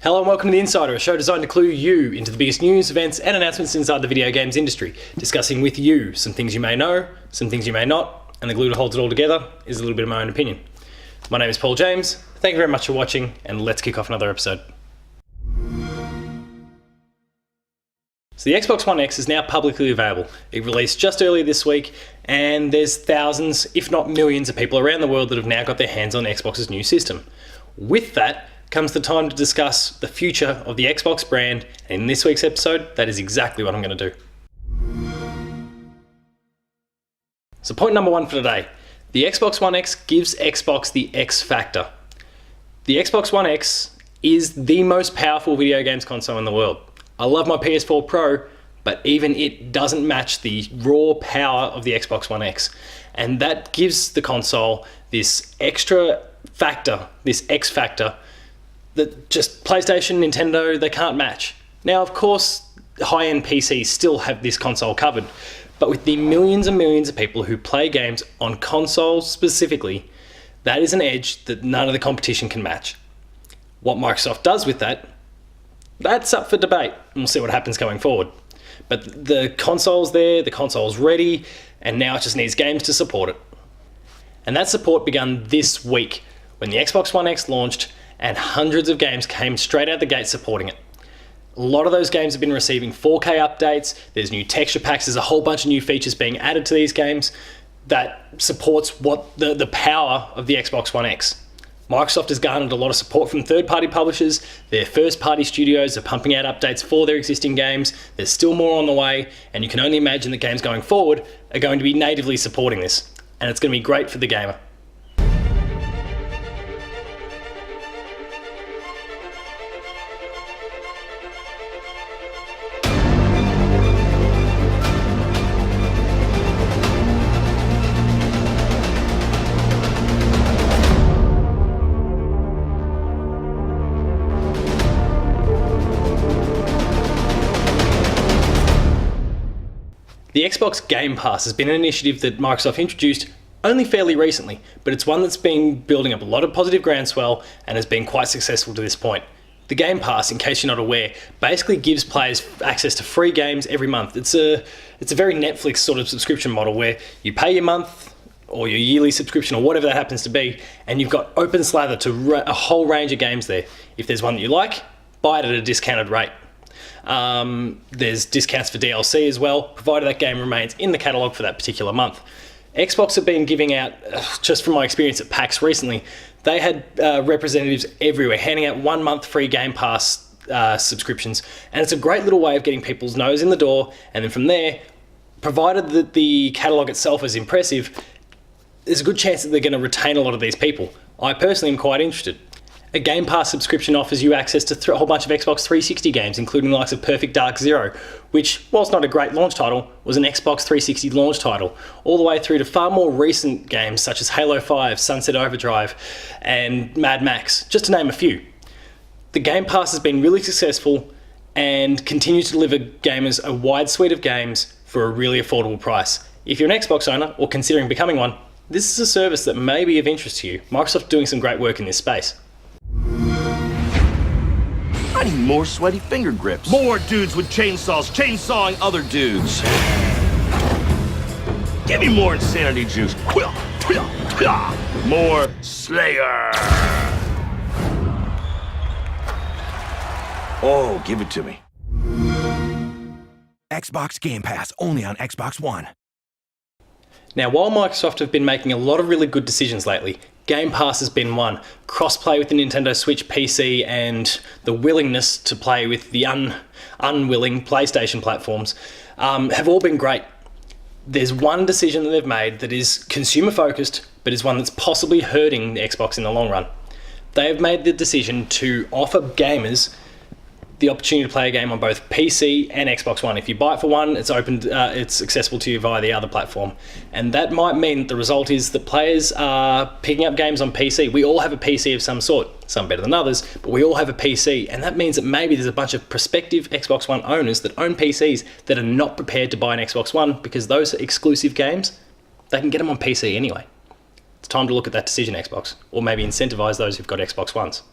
Hello and welcome to The Insider, a show designed to clue you into the biggest news, events and announcements inside the video games industry, discussing with you some things you may know, some things you may not, and the glue that holds it all together is a little bit of my own opinion. My name is Paul James, thank you very much for watching, and let's kick off another episode. So the Xbox One X is now publicly available. It released just earlier this week, and there's thousands, if not millions, of people around the world that have now got their hands on Xbox's new system. With that comes the time to discuss the future of the Xbox brand, and in this week's episode, that is exactly what I'm going to do. So point number one for today, the Xbox One X gives Xbox the X factor. The Xbox One X is the most powerful video games console in the world. I love my PS4 Pro, but even it doesn't match the raw power of the Xbox One X. And that gives the console this extra factor, this X factor, that just PlayStation, Nintendo, they can't match. Now, of course, high-end PCs still have this console covered, but with the millions and millions of people who play games on consoles specifically, that is an edge that none of the competition can match. What Microsoft does with that, that's up for debate, and we'll see what happens going forward. But the console's there, the console's ready, and now it just needs games to support it. And that support began this week when the Xbox One X launched, and hundreds of games came straight out the gate supporting it. A lot of those games have been receiving 4K updates, there's new texture packs, there's a whole bunch of new features being added to these games that supports what the power of the Xbox One X. Microsoft has garnered a lot of support from third-party publishers, their first-party studios are pumping out updates for their existing games, there's still more on the way, and you can only imagine that games going forward are going to be natively supporting this, and it's going to be great for the gamer. The Xbox Game Pass has been an initiative that Microsoft introduced only fairly recently, but it's one that's been building up a lot of positive groundswell and has been quite successful to this point. The Game Pass, in case you're not aware, basically gives players access to free games every month. It's a very Netflix sort of subscription model where you pay your month or your yearly subscription or whatever that happens to be, and you've got open slather to a whole range of games there. If there's one that you like, buy it at a discounted rate. There's discounts for DLC as well, provided that game remains in the catalogue for that particular month. Xbox have been giving out, just from my experience at PAX recently, they had representatives everywhere handing out 1 month free Game Pass subscriptions, and it's a great little way of getting people's nose in the door, and then from there, provided that the catalogue itself is impressive, there's a good chance that they're going to retain a lot of these people. I personally am quite interested. A Game Pass subscription offers you access to a whole bunch of Xbox 360 games, including the likes of Perfect Dark Zero, which, whilst not a great launch title, was an Xbox 360 launch title, all the way through to far more recent games such as Halo 5, Sunset Overdrive, and Mad Max, just to name a few. The Game Pass has been really successful and continues to deliver gamers a wide suite of games for a really affordable price. If you're an Xbox owner or considering becoming one, this is a service that may be of interest to you. Microsoft's doing some great work in this space. I need more sweaty finger grips. More dudes with chainsaws chainsawing other dudes. Give me more insanity juice. More Slayer. Oh, give it to me. Xbox Game Pass, only on Xbox One. Now, while Microsoft have been making a lot of really good decisions lately, Game Pass has been one. Crossplay with the Nintendo Switch PC and the willingness to play with the unwilling PlayStation platforms have all been great. There's one decision that they've made that is consumer focused, but is one that's possibly hurting the Xbox in the long run. They have made the decision to offer gamers the opportunity to play a game on both PC and Xbox One. If you buy it for one, it's it's accessible to you via the other platform. And that might mean that the result is that players are picking up games on PC. We all have a PC of some sort, some better than others, but we all have a PC. And that means that maybe there's a bunch of prospective Xbox One owners that own PCs that are not prepared to buy an Xbox One because those are exclusive games. They can get them on PC anyway. It's time to look at that decision, Xbox, or maybe incentivize those who've got Xbox Ones.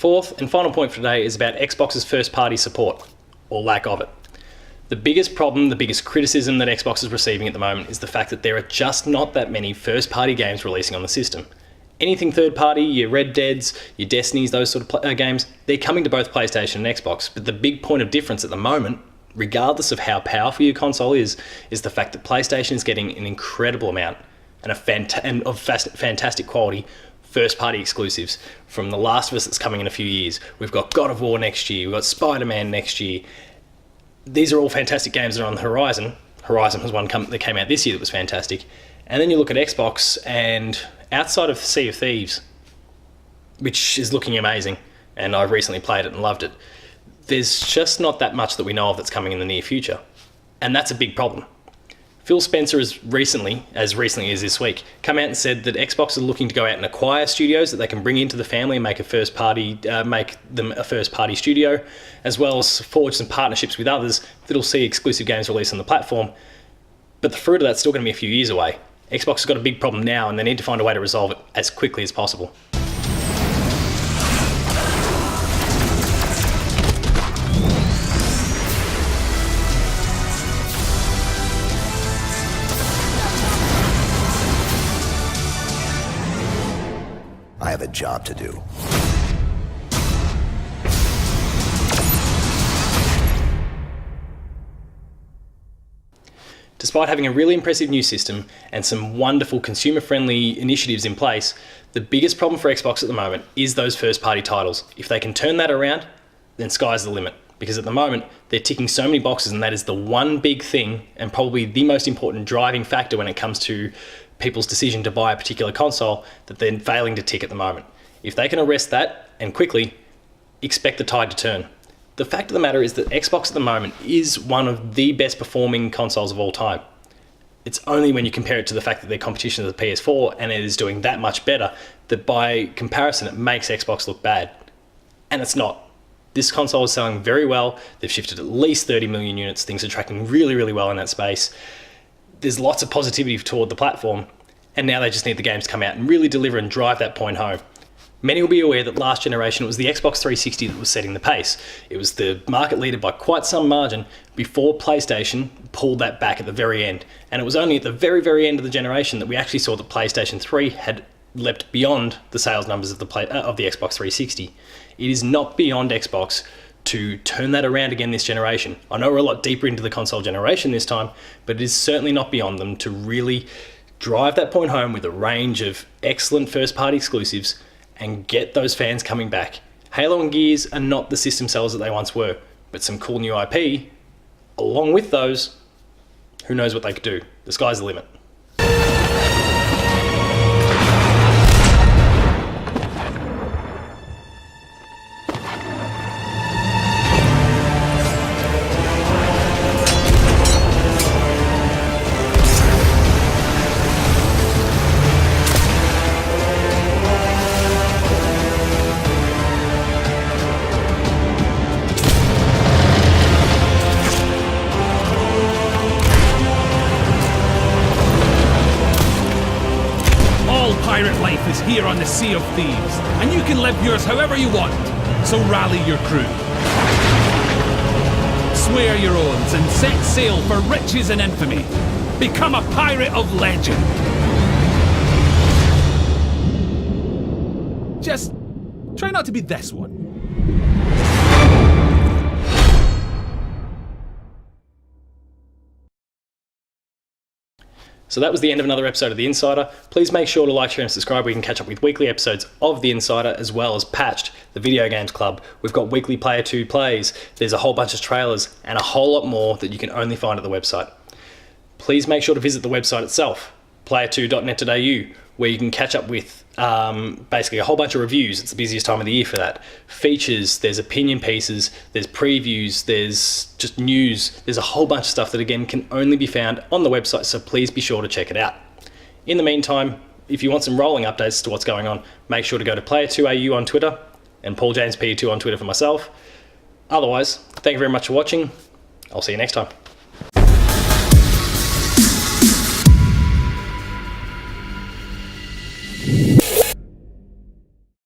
fourth and final point for today is about Xbox's first-party support, or lack of it. The biggest problem, the biggest criticism that Xbox is receiving at the moment is the fact that there are just not that many first-party games releasing on the system. Anything third-party, your Red Deads, your Destinys, those sort of games, they're coming to both PlayStation and Xbox, but the big point of difference at the moment, regardless of how powerful your console is the fact that PlayStation is getting an incredible amount and of fantastic quality first-party exclusives. From The Last of Us that's coming in a few years, we've got God of War next year, we've got Spider-Man next year. These are all fantastic games that are on the horizon. Horizon was one that came out this year that was fantastic. And then you look at Xbox, and outside of Sea of Thieves, which is looking amazing, and I've recently played it and loved it, there's just not that much that we know of that's coming in the near future. And that's a big problem. Phil Spencer has recently as this week, come out and said that Xbox is looking to go out and acquire studios that they can bring into the family and make them a first-party studio, as well as forge some partnerships with others that'll see exclusive games released on the platform. But the fruit of that's still going to be a few years away. Xbox has got a big problem now, and they need to find a way to resolve it as quickly as possible. I have a job to do. Despite having a really impressive new system and some wonderful consumer-friendly initiatives in place, the biggest problem for Xbox at the moment is those first-party titles. If they can turn that around, then sky's the limit. Because at the moment, they're ticking so many boxes, and that is the one big thing and probably the most important driving factor when it comes to people's decision to buy a particular console that they're failing to tick at the moment. If they can arrest that, and quickly, expect the tide to turn. The fact of the matter is that Xbox at the moment is one of the best performing consoles of all time. It's only when you compare it to the fact that their competition is the PS4 and it is doing that much better that by comparison it makes Xbox look bad. And it's not. This console is selling very well. They've shifted at least 30 million units. Things are tracking really, really well in that space. There's lots of positivity toward the platform, and now they just need the games to come out and really deliver and drive that point home. Many will be aware that last generation it was the Xbox 360 that was setting the pace. It was the market leader by quite some margin before PlayStation pulled that back at the very end. And it was only at the very, very end of the generation that we actually saw that PlayStation 3 had leapt beyond the sales numbers of the Xbox 360. It is not beyond Xbox to turn that around again this generation. I know we're a lot deeper into the console generation this time, but it is certainly not beyond them to really drive that point home with a range of excellent first-party exclusives and get those fans coming back. Halo and Gears are not the system sellers that they once were, but some cool new IP, along with those, who knows what they could do. The sky's the limit. Pirate life is here on the Sea of Thieves, and you can live yours however you want. So rally your crew, swear your oaths, and set sail for riches and infamy. Become a pirate of legend. Just try not to be this one. So that was the end of another episode of The Insider. Please make sure to like, share and subscribe. We can catch up with weekly episodes of The Insider as well as Patched, the video games club. We've got weekly Player 2 plays. There's a whole bunch of trailers and a whole lot more that you can only find at the website. Please make sure to visit the website itself, player2.net.au, where you can catch up with basically a whole bunch of reviews. It's the busiest time of the year for that. Features, there's opinion pieces, there's previews, there's just news. There's a whole bunch of stuff that, again, can only be found on the website, so please be sure to check it out. In the meantime, if you want some rolling updates to what's going on, make sure to go to Player2AU on Twitter and Paul James PE2 on Twitter for myself. Otherwise, thank you very much for watching. I'll see you next time.